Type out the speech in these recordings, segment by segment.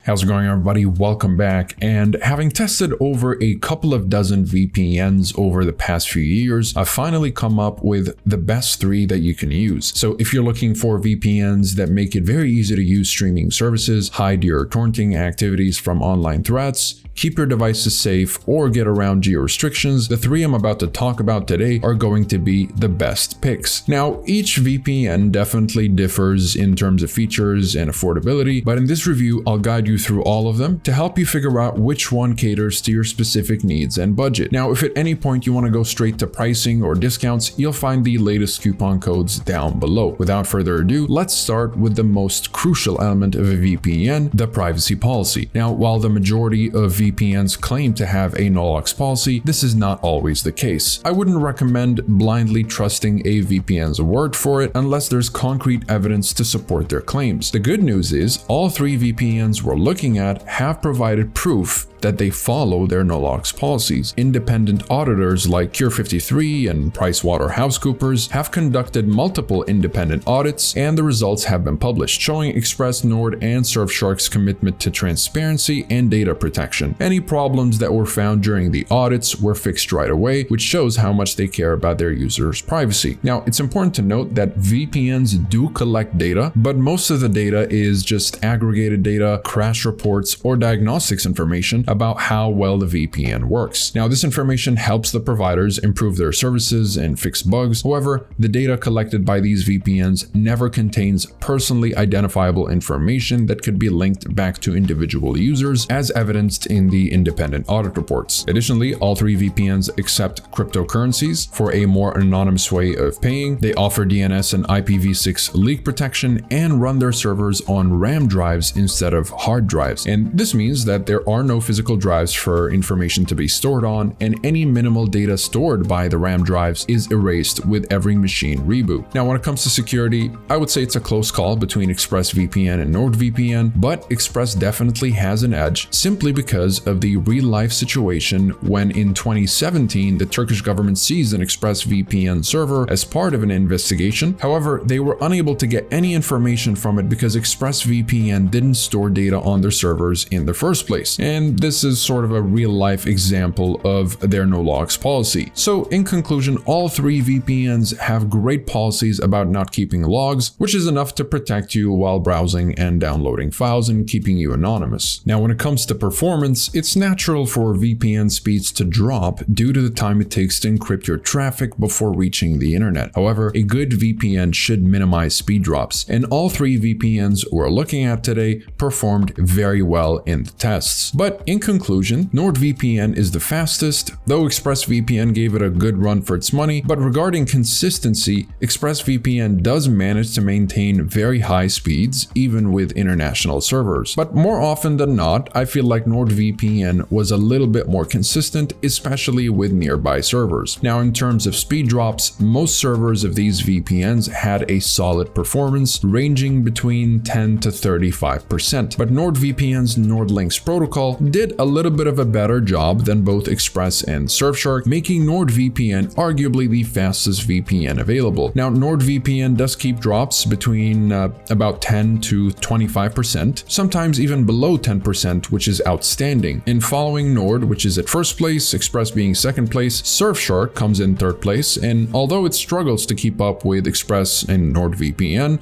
How's it going, everybody? Welcome back. And having tested over a couple of dozen VPNs over the past few years, I've finally come up with the best 3 that you can use. So if you're looking for VPNs that make it very easy to use streaming services, hide your torrenting activities from online threats, keep your devices safe, or get around geo restrictions, the 3 I'm about to talk about today are going to be the best picks. Now, each VPN definitely differs in terms of features and affordability, but in this review, I'll guide you through all of them to help you figure out which one caters to your specific needs and budget. Now, if at any point you want to go straight to pricing or discounts, you'll find the latest coupon codes down below. Without further ado, let's start with the most crucial element of a VPN, the privacy policy. Now, while the majority of VPNs claim to have a no-logs policy, this is not always the case. I wouldn't recommend blindly trusting a VPN's word for it unless there's concrete evidence to support their claims. The good news is all 3 VPNs we're looking at have provided proof that they follow their no-logs policies. Independent auditors like Cure53 and PricewaterhouseCoopers have conducted multiple independent audits, and the results have been published, showing Express, Nord, and Surfshark's commitment to transparency and data protection. Any problems that were found during the audits were fixed right away, which shows how much they care about their users' privacy. Now, it's important to note that VPNs do collect data, but most of the data is just aggregated data, crash reports, or diagnostics information about how well the VPN works. Now, this information helps the providers improve their services and fix bugs. However, the data collected by these VPNs never contains personally identifiable information that could be linked back to individual users, as evidenced in the independent audit reports. Additionally, all 3 VPNs accept cryptocurrencies for a more anonymous way of paying. They offer DNS and IPv6 leak protection and run their servers on RAM drives instead of hard drives. And this means that there are no physical drives for information to be stored on, and any minimal data stored by the RAM drives is erased with every machine reboot. Now, when it comes to security, I would say it's a close call between ExpressVPN and NordVPN, but Express definitely has an edge simply because of the real-life situation when in 2017 the Turkish government seized an ExpressVPN server as part of an investigation. However, they were unable to get any information from it because ExpressVPN didn't store data on their servers in the first place. And this is sort of a real-life example of their no-logs policy. So in conclusion, all 3 VPNs have great policies about not keeping logs, which is enough to protect you while browsing and downloading files and keeping you anonymous. Now, when it comes to performance, it's natural for VPN speeds to drop due to the time it takes to encrypt your traffic before reaching the internet. However, a good VPN should minimize speed drops, and all 3 VPNs we're looking at today performed very well in the tests. But in conclusion, NordVPN is the fastest, though ExpressVPN gave it a good run for its money. But regarding consistency, ExpressVPN does manage to maintain very high speeds even with international servers. But more often than not, I feel like NordVPN was a little bit more consistent, especially with nearby servers. Now, in terms of speed drops, most servers of these VPNs had a solid performance ranging between 10 to 35%. But NordVPN's NordLynx protocol did a little bit of a better job than both Express and Surfshark, making NordVPN arguably the fastest VPN available. Now, NordVPN does keep drops between about 10 to 25%, sometimes even below 10%, which is outstanding. In following Nord, which is at first place, Express being second place, Surfshark comes in third place, and although it struggles to keep up with Express and NordVPN,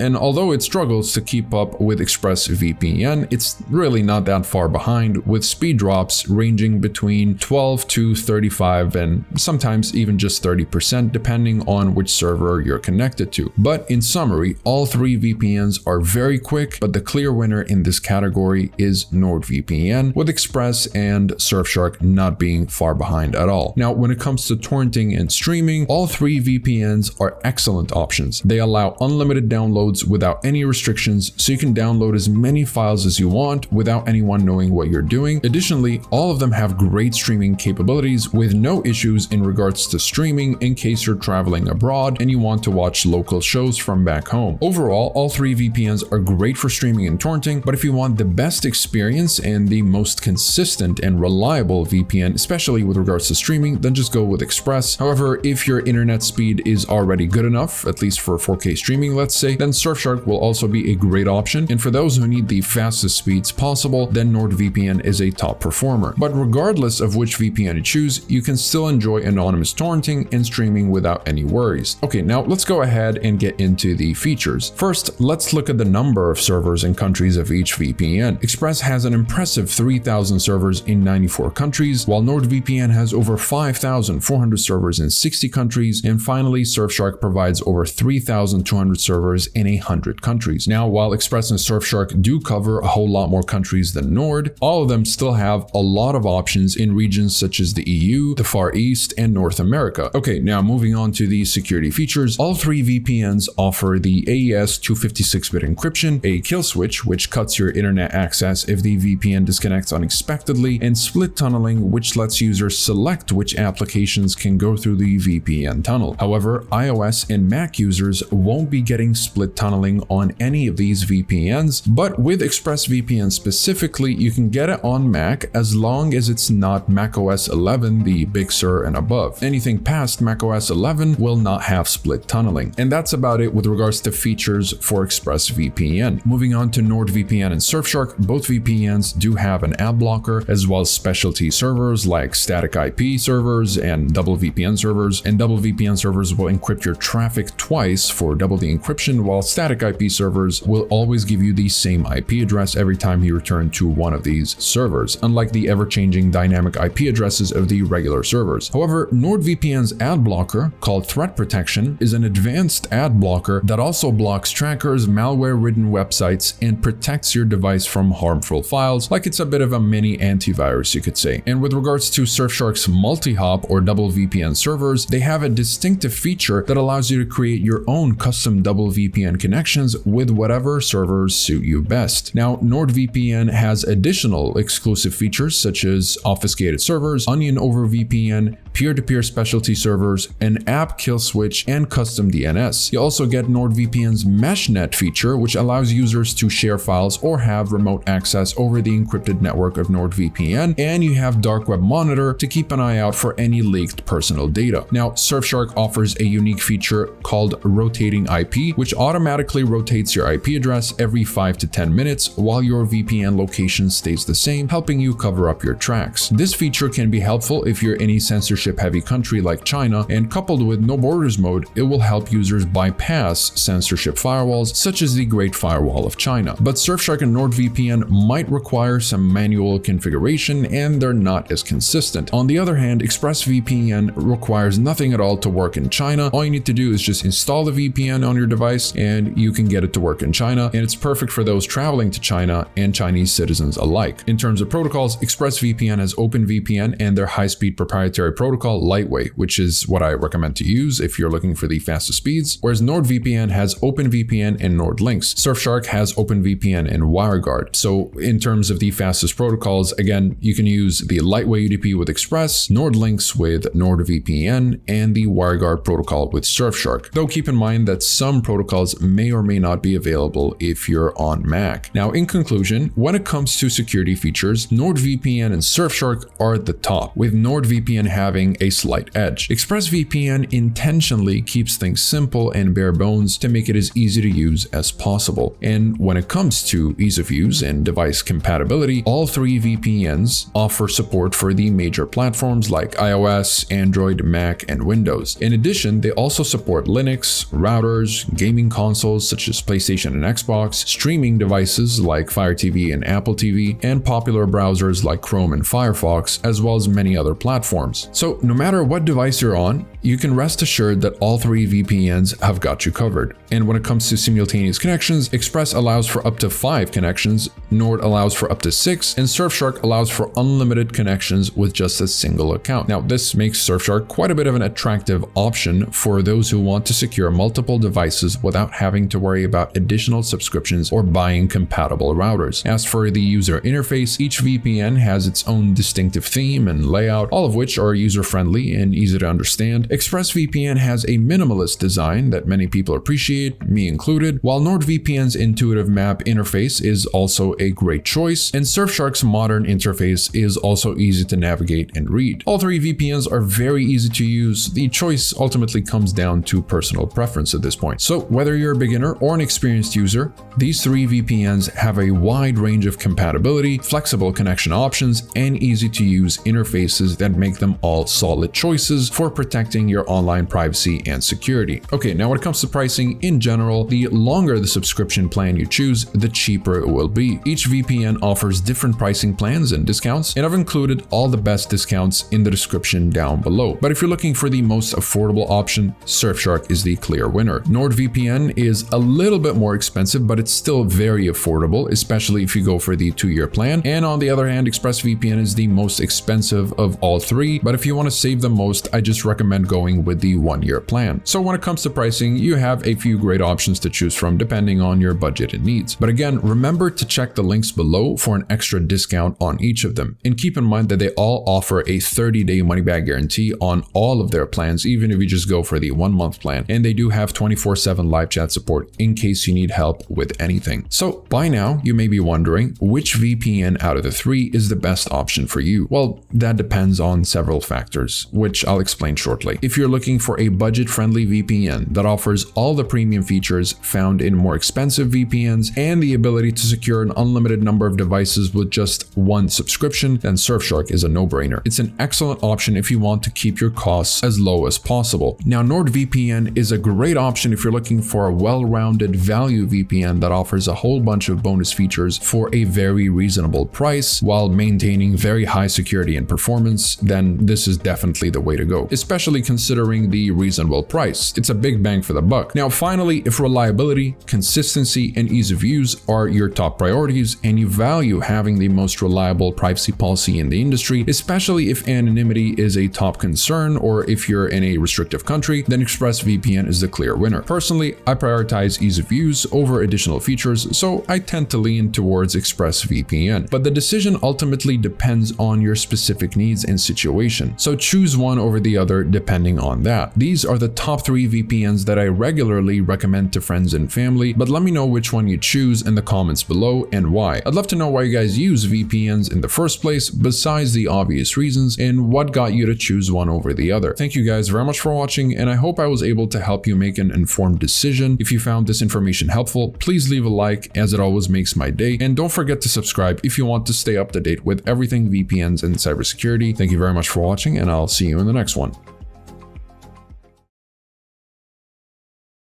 it's really not that far behind, with speed drops ranging between 12 to 35 and sometimes even just 30% depending on which server you're connected to. But in summary, all 3 VPNs are very quick, but the clear winner in this category is NordVPN, with Express and Surfshark not being far behind at all. Now, when it comes to torrenting and streaming, all 3 VPNs are excellent options. They allow unlimited downloads without any restrictions, so you can download as many files as you want without anyone knowing what you're doing. Additionally, all of them have great streaming capabilities with no issues in regards to streaming in case you're traveling abroad and you want to watch local shows from back home. Overall, all 3 VPNs are great for streaming and torrenting, but if you want the best experience and the most consistent consistent and reliable VPN, especially with regards to streaming, then just go with Express. However, if your internet speed is already good enough, at least for 4K streaming, let's say, then Surfshark will also be a great option. And for those who need the fastest speeds possible, then NordVPN is a top performer. But regardless of which VPN you choose, you can still enjoy anonymous torrenting and streaming without any worries. Okay, now let's go ahead and get into the features. First, let's look at the number of servers and countries of each VPN. Express has an impressive 3,000 servers in 94 countries, while NordVPN has over 5,400 servers in 60 countries, and finally, Surfshark provides over 3,200 servers in 100 countries. Now, while Express and Surfshark do cover a whole lot more countries than Nord, all of them still have a lot of options in regions such as the EU, the Far East, and North America. Okay, now moving on to the security features, all three VPNs offer the AES 256-bit encryption, a kill switch, which cuts your internet access if the VPN disconnects unexpectedly, and split tunneling, which lets users select which applications can go through the VPN tunnel. However, iOS and Mac users won't be getting split tunneling on any of these VPNs, but with ExpressVPN specifically, you can get it on Mac as long as it's not macOS 11, the Big Sur and above. Anything past macOS 11 will not have split tunneling. And that's about it with regards to features for ExpressVPN. Moving on to NordVPN and Surfshark, both VPNs do have an ad blocker as well as specialty servers like static IP servers and double VPN servers. And double VPN servers will encrypt your traffic twice for double the encryption, while static IP servers will always give you the same IP address every time you return to one of these servers, unlike the ever-changing dynamic IP addresses of the regular servers. However, NordVPN's ad blocker, called Threat Protection, is an advanced ad blocker that also blocks trackers, malware-ridden websites, and protects your device from harmful files, like it's a bit of a mini antivirus, you could say. And with regards to Surfshark's multi-hop or double VPN servers, they have a distinctive feature that allows you to create your own custom double VPN connections with whatever servers suit you best. Now, NordVPN has additional exclusive features such as obfuscated servers, onion over VPN, peer-to-peer specialty servers, an app kill switch, and custom DNS. You also get NordVPN's MeshNet feature, which allows users to share files or have remote access over the encrypted network of NordVPN, and you have Dark Web Monitor to keep an eye out for any leaked personal data. Now, Surfshark offers a unique feature called Rotating IP, which automatically rotates your IP address every 5 to 10 minutes while your VPN location stays the same, helping you cover up your tracks. This feature can be helpful if you're in a censorship-heavy country like China, and coupled with no borders mode, it will help users bypass censorship firewalls such as the Great Firewall of China. But Surfshark and NordVPN might require some manual configuration, and they're not as consistent. On the other hand, ExpressVPN requires nothing at all to work in China. All you need to do is just install the VPN on your device and you can get it to work in China, and it's perfect for those traveling to China and Chinese citizens alike. In terms of protocols, ExpressVPN has OpenVPN and their high-speed proprietary protocol Lightway, which is what I recommend to use if you're looking for the fastest speeds, whereas NordVPN has OpenVPN and NordLynx. Surfshark has OpenVPN and WireGuard. So in terms of the fastest protocols, again, you can use the Lightway UDP with Express, NordLynx with NordVPN, and the WireGuard protocol with Surfshark. Though keep in mind that some protocols may or may not be available if you're on Mac. Now, in conclusion, when it comes to security features, NordVPN and Surfshark are at the top, with NordVPN having a slight edge. ExpressVPN intentionally keeps things simple and bare bones to make it as easy to use as possible. And when it comes to ease of use and device compatibility, all three VPNs offer support for the major platforms like iOS, Android, Mac, and Windows. In addition, they also support Linux, routers, gaming consoles such as PlayStation and Xbox, streaming devices like Fire TV and Apple TV, and popular browsers like Chrome and Firefox, as well as many other platforms. So no matter what device you're on, you can rest assured that all three VPNs have got you covered. And when it comes to simultaneous connections, Express allows for up to 5 connections, Nord allows for up to 6, and Surfshark allows for unlimited connections with just a single account. Now, this makes Surfshark quite a bit of an attractive option for those who want to secure multiple devices without having to worry about additional subscriptions or buying compatible routers. As for the user interface, each VPN has its own distinctive theme and layout, all of which are user user-friendly and easy to understand. ExpressVPN has a minimalist design that many people appreciate, me included, while NordVPN's intuitive map interface is also a great choice, and Surfshark's modern interface is also easy to navigate and read. All three VPNs are very easy to use. The choice ultimately comes down to personal preference at this point. So whether you're a beginner or an experienced user, these three VPNs have a wide range of compatibility, flexible connection options, and easy to use interfaces that make them all solid choices for protecting your online privacy and security. Okay, now when it comes to pricing in general, the longer the subscription plan you choose, the cheaper it will be. Each VPN offers different pricing plans and discounts, and I've included all the best discounts in the description down below. But if you're looking for the most affordable option, Surfshark is the clear winner. NordVPN is a little bit more expensive, but it's still very affordable, especially if you go for the 2-year plan. And on the other hand, ExpressVPN is the most expensive of all three, but if you want to save the most, I just recommend going with the 1-year plan. So when it comes to pricing, you have a few great options to choose from depending on your budget and needs. But again, remember to check the links below for an extra discount on each of them. And keep in mind that they all offer a 30-day money-back guarantee on all of their plans, even if you just go for the 1-month plan. And they do have 24/7 live chat support in case you need help with anything. So by now, you may be wondering which VPN out of the three is the best option for you. Well, that depends on several factors, which I'll explain shortly. If you're looking for a budget-friendly VPN that offers all the premium features found in more expensive VPNs and the ability to secure an unlimited number of devices with just one subscription, then Surfshark is a no-brainer. It's an excellent option if you want to keep your costs as low as possible. Now, NordVPN is a great option if you're looking for a well-rounded value VPN that offers a whole bunch of bonus features for a very reasonable price while maintaining very high security and performance. Then this is definitely the way to go, especially considering the reasonable price. It's a big bang for the buck. Now, finally, if reliability, consistency, and ease of use are your top priorities and you value having the most reliable privacy policy in the industry, especially if anonymity is a top concern or if you're in a restrictive country, then ExpressVPN is the clear winner. Personally, I prioritize ease of use over additional features, so I tend to lean towards ExpressVPN. But the decision ultimately depends on your specific needs and situation, so choose one over the other depending on that. These are the top 3 VPNs that I regularly recommend to friends and family, but let me know which one you choose in the comments below and why. I'd love to know why you guys use VPNs in the first place, besides the obvious reasons, and what got you to choose one over the other. Thank you guys very much for watching, and I hope I was able to help you make an informed decision. If you found this information helpful, please leave a like, as it always makes my day, and don't forget to subscribe if you want to stay up to date with everything VPNs and cybersecurity. Thank you very much for watching, and I'll see you in the next one.